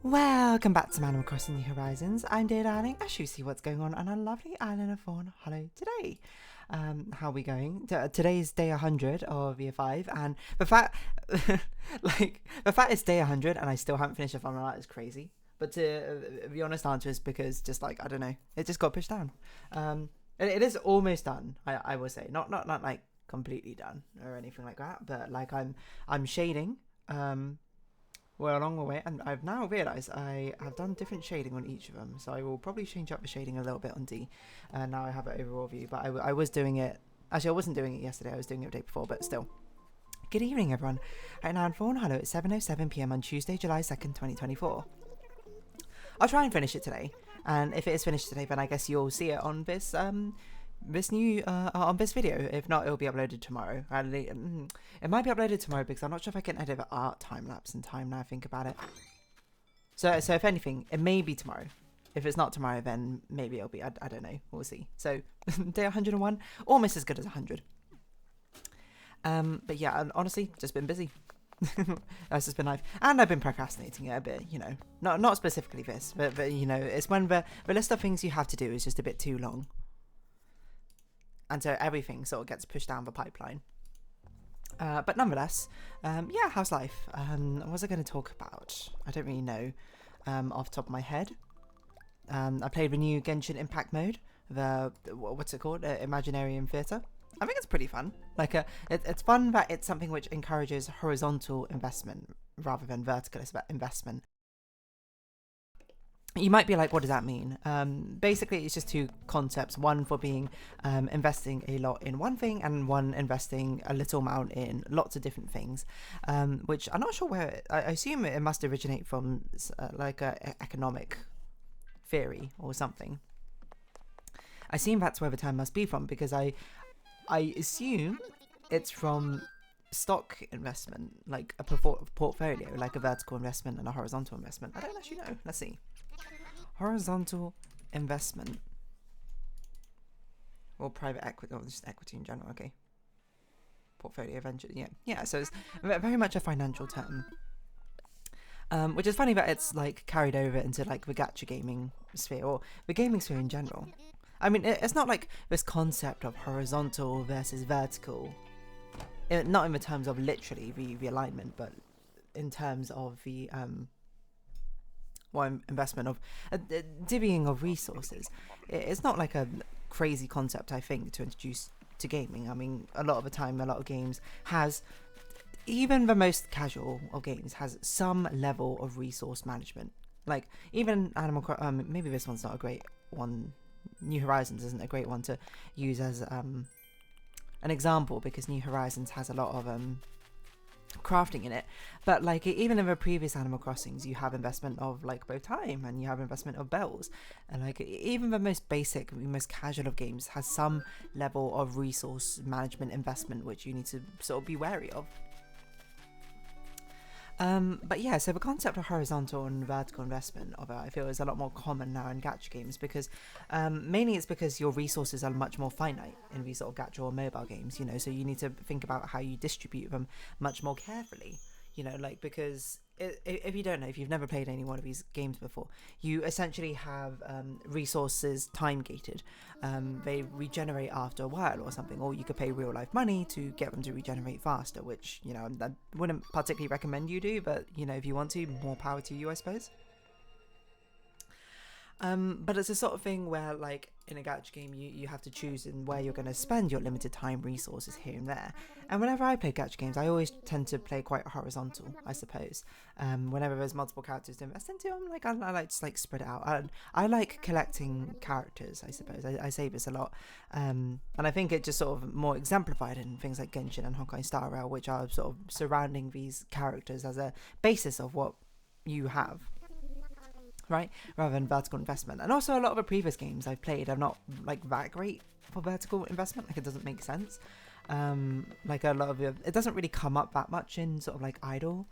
Welcome back to Animal Crossing New Horizons. I'm dear darling. As you see what's going on our lovely island of Fawnhallow today. How are we going? Today's day 100 of year 5, and the fact, the fact it's day 100 and I still haven't finished a Fawnhallow is crazy. But the honest answer is because just like, I don't know, it just got pushed down. It is almost done, I will say. Not like completely done or anything like that, but like I'm shading. Well, along the way, and I've now realised I have done different shading on each of them, so I will probably change up the shading a little bit on D, and now I have an overall view, but I was doing it, actually I wasn't doing it yesterday, I was doing it the day before, but still. Good evening everyone, right now in Fawnhallow at 7:07 PM on Tuesday, July 2nd, 2024. I'll try and finish it today, and if it is finished today, then I guess you'll see it on this, on this video. If not, it'll be uploaded tomorrow. It might be uploaded tomorrow because I'm not sure if I can edit the art time lapse in time now I think about it. So if anything, it may be tomorrow. If it's not tomorrow, then maybe it'll be. I don't know. We'll see. So day 101, almost as good as 100. But yeah, honestly, just been busy. That's just been life, and I've been procrastinating it a bit. You know, not specifically this, but you know, it's when the list of things you have to do is just a bit too long. And so everything sort of gets pushed down the pipeline. But nonetheless, yeah, how's life? What was I going to talk about? I don't really know off the top of my head. I played the new Genshin Impact mode, what's it called? Imaginarium Theatre. I think it's pretty fun. Like, it's fun that it's something which encourages horizontal investment rather than vertical investment. You might be like, what does that mean? Basically, it's just two concepts. One for being investing a lot in one thing, and one investing a little amount in lots of different things, which I'm not sure where. I assume it must originate from like a economic theory or something. I assume that's where the term must be from, because I assume it's from stock investment, like a portfolio, like a vertical investment and a horizontal investment. I don't actually know. Let's see. Horizontal investment or private equity, or just equity in general. Okay, portfolio venture. Yeah. So it's very much a financial term, which is funny that it's like carried over into like the gacha gaming sphere or the gaming sphere in general. I mean, it's not like this concept of horizontal versus vertical, not in the terms of literally the alignment, but in terms of the investment of divvying of resources. It's not like a crazy concept, I think, to introduce to gaming. I mean, a lot of the time, a lot of games has, even the most casual of games has some level of resource management. Like even maybe this one's not a great one. New Horizons isn't a great one to use as an example, because New Horizons has a lot of crafting in it, but like even in the previous Animal Crossings, you have investment of like both time and you have investment of bells, and like even the most basic, the most casual of games has some level of resource management investment which you need to sort of be wary of. But yeah, so the concept of horizontal and vertical investment of it, I feel, is a lot more common now in gacha games, because mainly it's because your resources are much more finite in these sort of gacha or mobile games, you know, so you need to think about how you distribute them much more carefully, you know, like, because if you don't know, if you've never played any one of these games before, you essentially have resources time gated. They regenerate after a while or something, or you could pay real life money to get them to regenerate faster, which, you know, I wouldn't particularly recommend you do, but, you know, if you want to, more power to you, I suppose. But it's a sort of thing where, like, in a gacha game, you have to choose in where you're going to spend your limited time resources here and there. And whenever I play gacha games, I always tend to play quite horizontal, I suppose. Whenever there's multiple characters to invest into, I like to like spread it out. I like collecting characters, I suppose. I say this a lot. And I think it just sort of more exemplified in things like Genshin and Honkai Star Rail, which are sort of surrounding these characters as a basis of what you have. Right, rather than vertical investment. And also a lot of the previous games I've played are not like that great for vertical investment. Like, it doesn't make sense. Like a lot of it doesn't really come up that much in sort of like idle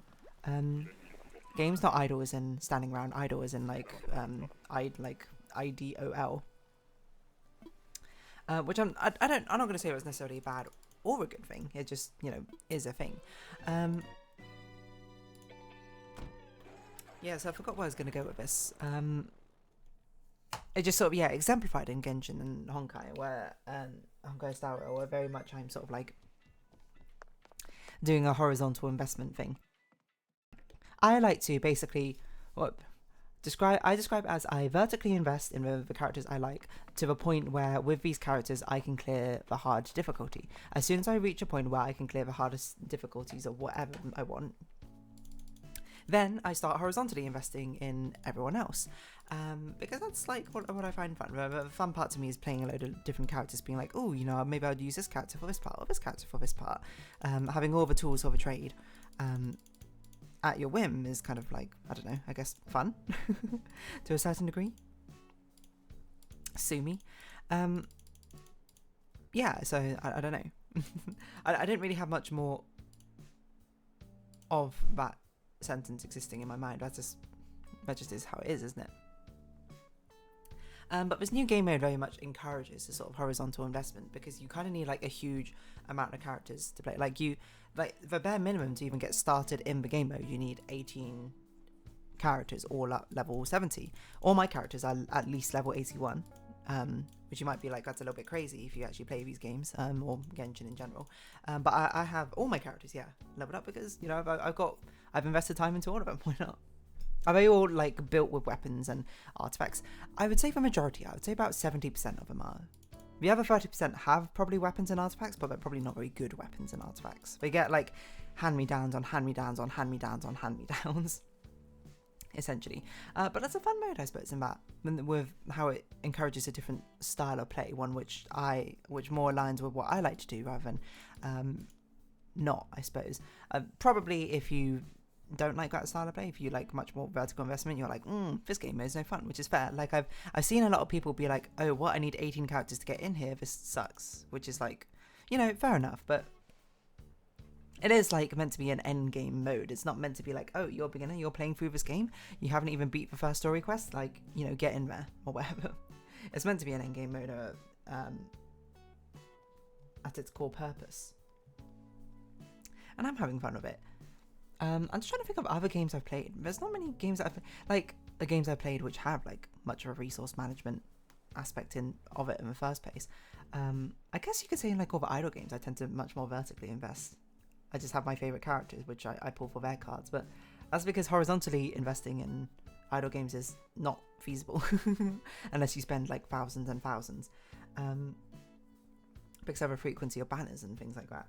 games. Not idle as in standing around. Idle as in like IDOL. Which I'm not going to say it was necessarily bad or a good thing. It just, you know, is a thing. Yeah, so I forgot where I was going to go with this. It just sort of, exemplified in Genshin and Honkai, where Honkai Star Rail, where very much I'm sort of like doing a horizontal investment thing. I like to basically describe it as I vertically invest in the characters I like to the point where with these characters I can clear the hard difficulty. As soon as I reach a point where I can clear the hardest difficulties of whatever I want, then I start horizontally investing in everyone else, because that's like what I find fun. The fun part to me is playing a load of different characters, being like, oh, maybe I'd use this character for this part, or this character for this part. Having all the tools of a trade at your whim is kind of like, I don't know, I guess fun to a certain degree. Sue me. Yeah, so I don't know. I didn't really have much more of that sentence existing in my mind. That just is how it is, isn't it? But this new game mode very much encourages this sort of horizontal investment, because you kind of need like a huge amount of characters to play. Like the bare minimum to even get started in the game mode, you need 18 characters, all at level 70. All my characters are at least level 81, which you might be like, that's a little bit crazy if you actually play these games, or Genshin in general. But I have all my characters, leveled up, because I've invested time into all of them. Why not? Are they all like built with weapons and artifacts? I would say the majority. I would say about 70% of them are. The other 30% have probably weapons and artifacts, but they're probably not very good weapons and artifacts. They get like hand-me-downs on hand-me-downs on hand-me-downs on hand-me-downs, essentially. But that's a fun mode, I suppose, in that, with how it encourages a different style of play, one which more aligns with what I like to do rather than not, I suppose. Probably if you don't like that style of play, if you like much more vertical investment, you're like, this game is no fun, which is fair. Like I've seen a lot of people be like, oh, what, I need 18 characters to get in here, this sucks, which is like, fair enough, but it is like meant to be an end game mode. It's not meant to be like, oh, you're a beginner, you're playing through this game, you haven't even beat the first story quest, like, get in there or whatever. It's meant to be an end game mode at its core purpose, and I'm having fun with it. I'm just trying to think of other games I've played. There's not many games that the games I've played which have like much of a resource management aspect of it in the first place. I guess you could say in like all the idle games I tend to much more vertically invest. I just have my favorite characters which I pull for their cards, but that's because horizontally investing in idle games is not feasible unless you spend like thousands and thousands, because of a frequency of banners and things like that.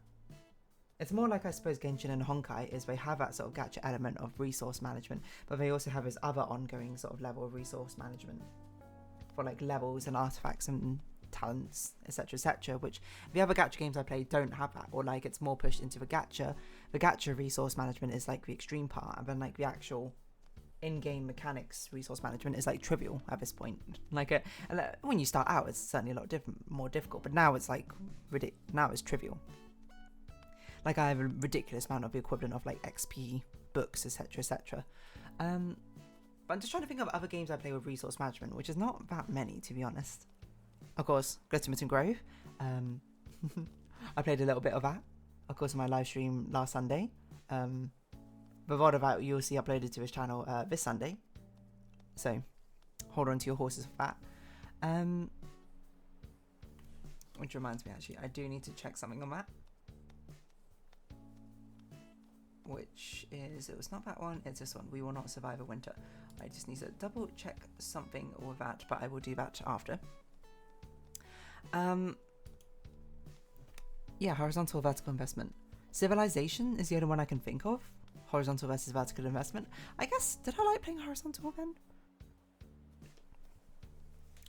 It's more like, I suppose, Genshin and Honkai is they have that sort of gacha element of resource management, but they also have this other ongoing sort of level of resource management for like levels and artifacts and talents, etc., which the other gacha games I play don't have that, or like it's more pushed into the gacha. The gacha resource management is like the extreme part, and then like the actual in-game mechanics resource management is like trivial at this point. Like when you start out, it's certainly a lot more difficult, but now it's like now it's trivial. Like I have a ridiculous amount of the equivalent of like XP, books, etc. But I'm just trying to think of other games I play with resource management, which is not that many, to be honest. Of course, Glittermitten Grove. I played a little bit of that, of course, in my live stream last Sunday. The VOD of that you'll see uploaded to his channel this Sunday. So hold on to your horses for that. Which reminds me, actually, I do need to check something on that. Which is, it was not that one, it's this one, We Will Not Survive a Winter. I just need to double check something with that, but I will do that after. Yeah, horizontal vertical investment. Civilization is the only one I can think of. Horizontal versus vertical investment. I guess, did I like playing horizontal then?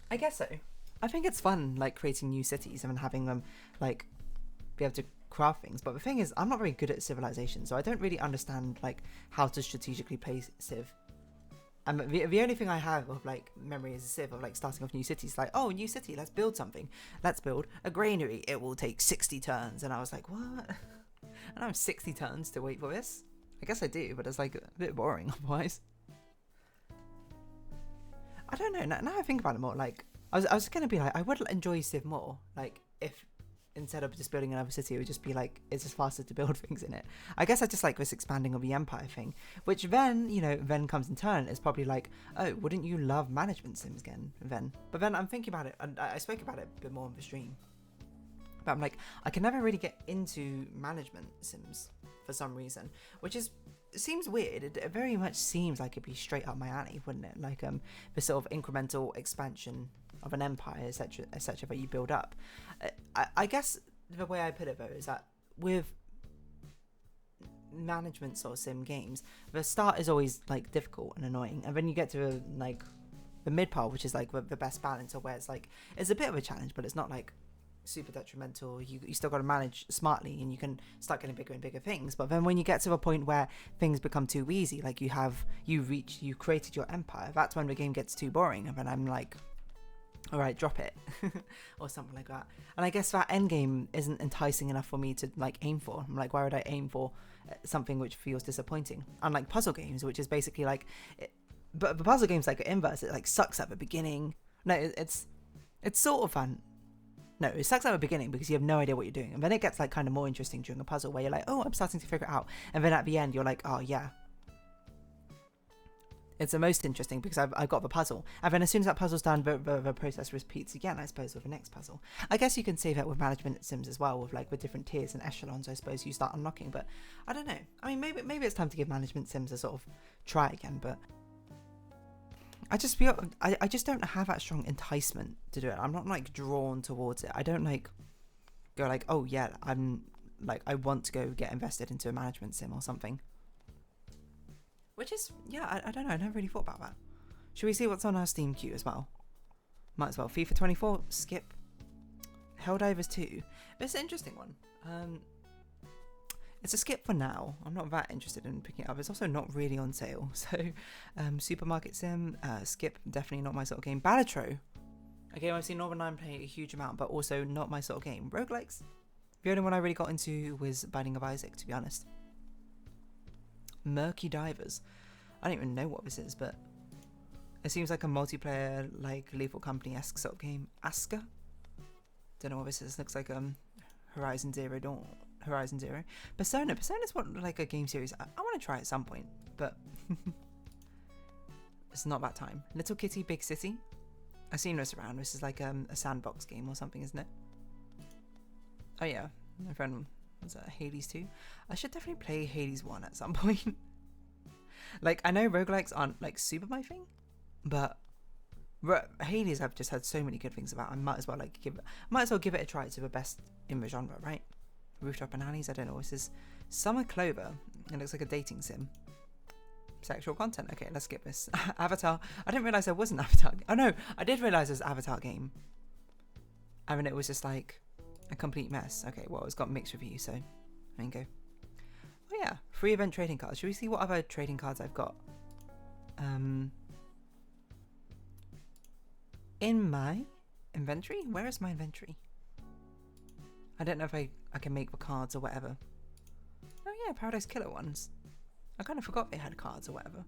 I guess so. I think it's fun, like creating new cities and having them like be able to craft things, but the thing is, I'm not very good at civilization, so I don't really understand like how to strategically play Civ. And the only thing I have of like memory is a Civ of like starting off new cities, like, oh, new city, let's build something. Let's build a granary. It will take 60 turns, and I was like, what? And I have 60 turns to wait for this. I guess I do, but it's like a bit boring otherwise. I don't know. Now I think about it more, like I was gonna be like, I would enjoy Civ more, like if instead of just building another city, it would just be like, it's just faster to build things in it. I guess I just like this expanding of the empire thing, which then, you know, then comes in turn. It's probably like, oh, wouldn't you love management sims again, then? But then I'm thinking about it, and I spoke about it a bit more on the stream. But I'm like, I can never really get into management sims for some reason, which is, it seems weird. It very much seems like it'd be straight up my alley, wouldn't it? Like the sort of incremental expansion of an empire, etc., that you build up. I guess the way I put it though is that with management sort of sim games, the start is always like difficult and annoying, and then you get to like the mid part, which is like the best balance, of where it's like it's a bit of a challenge, but it's not like super detrimental. You still got to manage smartly, and you can start getting bigger and bigger things. But then when you get to a point where things become too easy, like you created your empire, that's when the game gets too boring, and then I'm like, all right, drop it or something like that. And I guess that end game isn't enticing enough for me to like aim for. I'm like, why would I aim for something which feels disappointing? Unlike puzzle games, which is basically like but the puzzle games like inverse. It like sucks at the beginning. No, it's sort of fun. No, it sucks at the beginning because you have no idea what you're doing, and then it gets like kind of more interesting during a puzzle where you're like, oh, I'm starting to figure it out, and then at the end you're like, oh yeah, it's the most interesting because I've got the puzzle, and then as soon as that puzzle's done, the process repeats again, I suppose, with the next puzzle. I guess you can say that with management sims as well, with like the different tiers and echelons, I suppose, you start unlocking. But I don't know. I mean, maybe it's time to give management sims a sort of try again, but I just feel I just don't have that strong enticement to do it. I'm not like drawn towards it. I don't like go like, oh yeah, I'm like, I want to go get invested into a management sim or something. Which is, yeah, I don't know. I never really thought about that. Should we see what's on our Steam queue as well? Might as well. FIFA 24, skip. Helldivers 2. It's an interesting one. It's a skip for now. I'm not that interested in picking it up. It's also not really on sale. So, Supermarket Sim, skip. Definitely not my sort of game. Balatro. A game I've seen Northern Line play a huge amount, but also not my sort of game. Roguelikes. The only one I really got into was Binding of Isaac, to be honest. Murky Divers. I don't even know what this is, but it seems like a multiplayer, like Lethal Company-esque sort of game. Aska? Don't know what this is. Looks like Horizon Zero Dawn. Horizon Zero. Persona. Persona's what, like a game series I want to try at some point, but it's not that time. Little Kitty Big City. I've seen this around. This is like a sandbox game or something, isn't it? Oh yeah, my friend was that Hades 2. I should definitely play Hades 1 at some point. Like, I know roguelikes aren't like super my thing, but Hades I've just heard so many good things about. I might as well give it a try. To the best in the genre, right? Rooftop Bananas, I don't know what this is. Summer Clover. It looks like a dating sim. Sexual content. Okay, let's skip this. Avatar. I didn't realise there was an Avatar. Oh no, I did realise there's an Avatar game. I mean, it was just like a complete mess. Okay, well, it's got mixed reviews, so there you go. Oh yeah, free event trading cards. Should we see what other trading cards I've got? In my inventory? Where is my inventory? I don't know if I can make the cards or whatever. Oh yeah, Paradise Killer ones. I kind of forgot they had cards or whatever.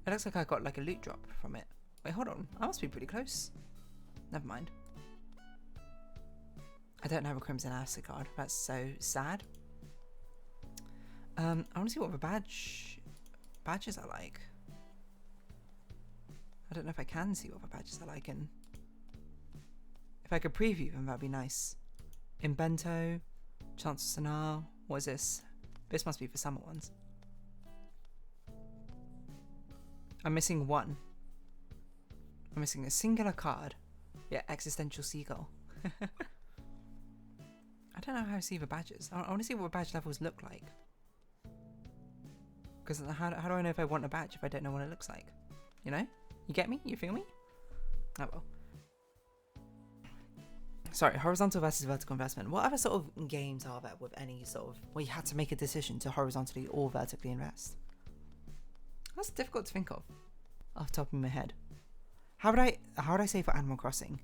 It looks like I got like a loot drop from it. Wait, hold on. I must be pretty close. Never mind. I don't have a Crimson Acid card. That's so sad. I want to see what the badges are like. I don't know if I can see what the badges are like, and if I could preview them, that'd be nice. In Bento, Chance of Sonar. What is this? This must be for summer ones. I'm missing one. I'm missing a singular card. Yeah, Existential Seagull. I don't know how I see the badges. I want to see what the badge levels look like. Because how do I know if I want a badge if I don't know what it looks like? You know? You get me? You feel me? Oh well. Sorry, horizontal versus vertical investment. What other sort of games are there with any sort of where you had to make a decision to horizontally or vertically invest? That's difficult to think of off the top of my head. How would I say for Animal Crossing?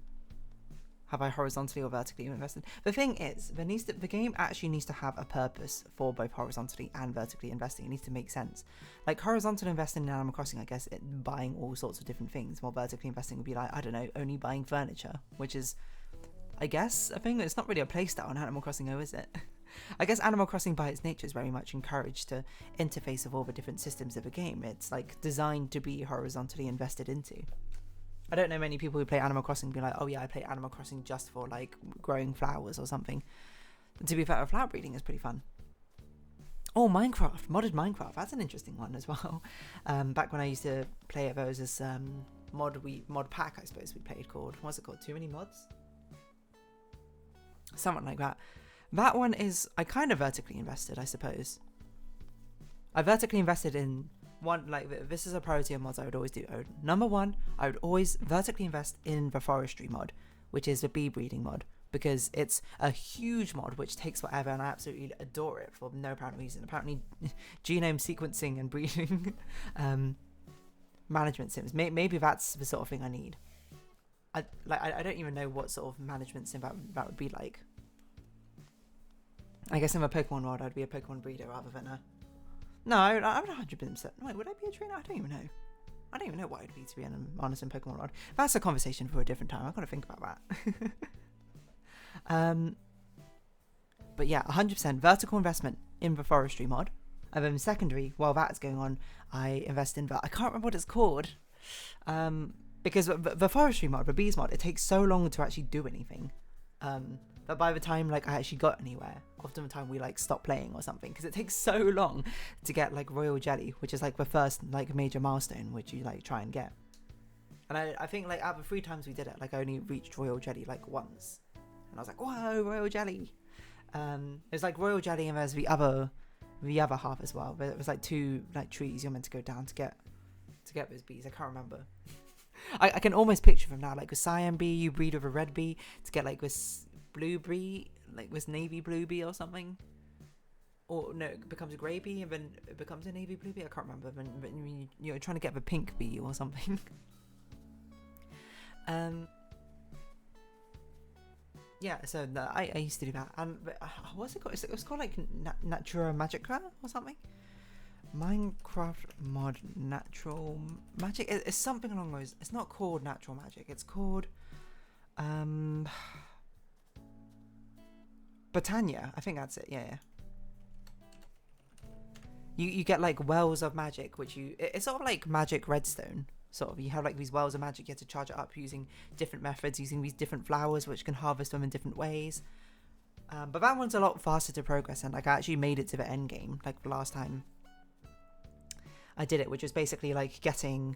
Have I horizontally or vertically invested? The thing is, the game actually needs to have a purpose for both horizontally and vertically investing. It needs to make sense. Like horizontal investing in Animal Crossing, I guess, buying all sorts of different things, while vertically investing would be like, I don't know, only buying furniture, which is, I guess, a thing. It's not really a playstyle on Animal Crossing though, is it? I guess Animal Crossing by its nature is very much encouraged to interface with all the different systems of a game. It's like designed to be horizontally invested into. I don't know many people who play Animal Crossing be like, oh yeah, I play Animal Crossing just for like growing flowers or something. And to be fair, flower breeding is pretty fun. Oh, Minecraft, modded Minecraft. That's an interesting one as well. Back when I used to play it, there was this mod pack, I suppose we played called, what's it called? Too Many Mods? Something like that. That one is, I kind of vertically invested, I suppose. I vertically invested in one, like, this is a priority of mods I would always do. Number one, I would always vertically invest in the forestry mod, which is the bee breeding mod, because it's a huge mod which takes forever, and I absolutely adore it for no apparent reason. Apparently, genome sequencing and breeding management sims. Maybe that's the sort of thing I need. I don't even know what sort of management sim that would be like. I guess in a Pokemon world, I'd be a Pokemon breeder rather than a... No, I would 100%... Wait, would I be a trainer? I don't even know. I don't even know what I'd be, to be honest, in Pokemon world. That's a conversation for a different time. I've got to think about that. But yeah, 100% vertical investment in the forestry mod. And then secondary, while that's going on, I invest in I can't remember what it's called. Because the forestry mod, the bees mod, it takes so long to actually do anything. That by the time like I actually got anywhere, often the time we like stop playing or something, because it takes so long to get like royal jelly, which is like the first like major milestone which you like try and get. And I think like out of the 3 times we did it, like I only reached royal jelly like once, and I was like, whoa, royal jelly. There's like royal jelly, and there's the other half as well. But it was like 2 like trees you're meant to go down to get those bees. I can't remember. I can almost picture them now, like with cyan bee, you breed with a red bee to get like this blue bee, like this navy blue bee or something. Or no, it becomes a grey bee and then it becomes a navy blue bee. I can't remember. When you're trying to get the pink bee or something. Yeah, so I used to do that. What's it called? It was called like Natura Magica or something. Minecraft mod natural magic. It's something along those. It's not called natural magic. It's called Botania. I think that's it. Yeah. You get like wells of magic, which it's sort of like magic redstone. Sort of, you have like these wells of magic. You have to charge it up using different methods, using these different flowers, which can harvest them in different ways. But that one's a lot faster to progress, and like I actually made it to the end game, like the last time I did it, which was basically like getting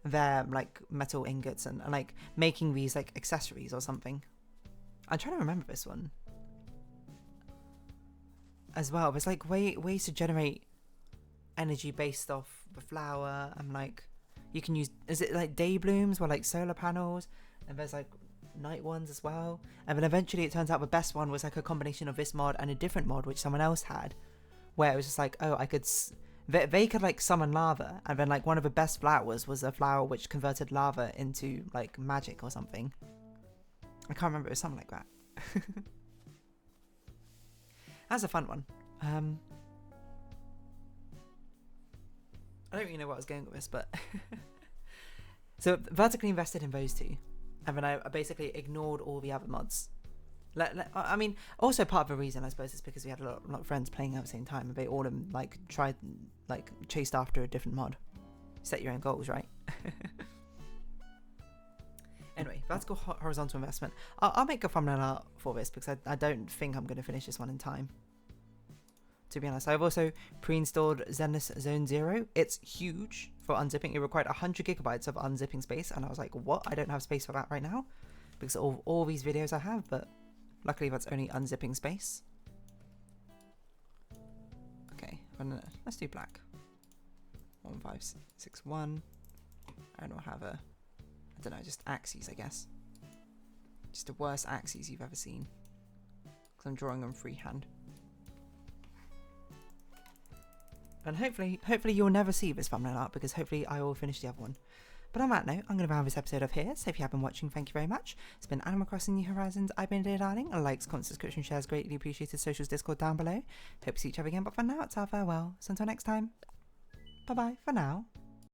their like metal ingots and like making these like accessories or something. I'm trying to remember this one as well. There's like ways to generate energy based off the flower, and like you can use, is it like day blooms or like solar panels, and there's like night ones as well. And then eventually it turns out the best one was like a combination of this mod and a different mod which someone else had, where it was just like, oh, I could they could like summon lava, and then like one of the best flowers was a flower which converted lava into like magic or something. I can't remember, it was something like that. That's a fun one. I don't really know what I was going with this, but so vertically invested in those 2, and then I basically ignored all the other mods. I mean, also part of the reason I suppose is because we had a lot of friends playing at the same time, and they all like tried, like chased after a different mod. Set your own goals, right? Anyway, vertical horizontal investment. I'll make a thumbnail art for this because I don't think I'm going to finish this one in time. To be honest, I've also pre-installed Zenless Zone 0. It's huge for unzipping. It required 100 gigabytes of unzipping space, and I was like, what? I don't have space for that right now because of all these videos I have, but luckily that's only unzipping space. Okay, let's do black. 1561. And we'll have I don't know, just axes, I guess. Just the worst axes you've ever seen. Because I'm drawing them freehand. And hopefully you'll never see this thumbnail art, because hopefully I will finish the other one. But on that note, I'm going to round this episode off here. So if you have been watching, thank you very much. It's been Animal Crossing New Horizons. I've been Dear Darling. Likes, comments, subscription, shares, greatly appreciated. Socials, Discord down below. Hope to see each other again. But for now, it's our farewell. So until next time, bye bye for now.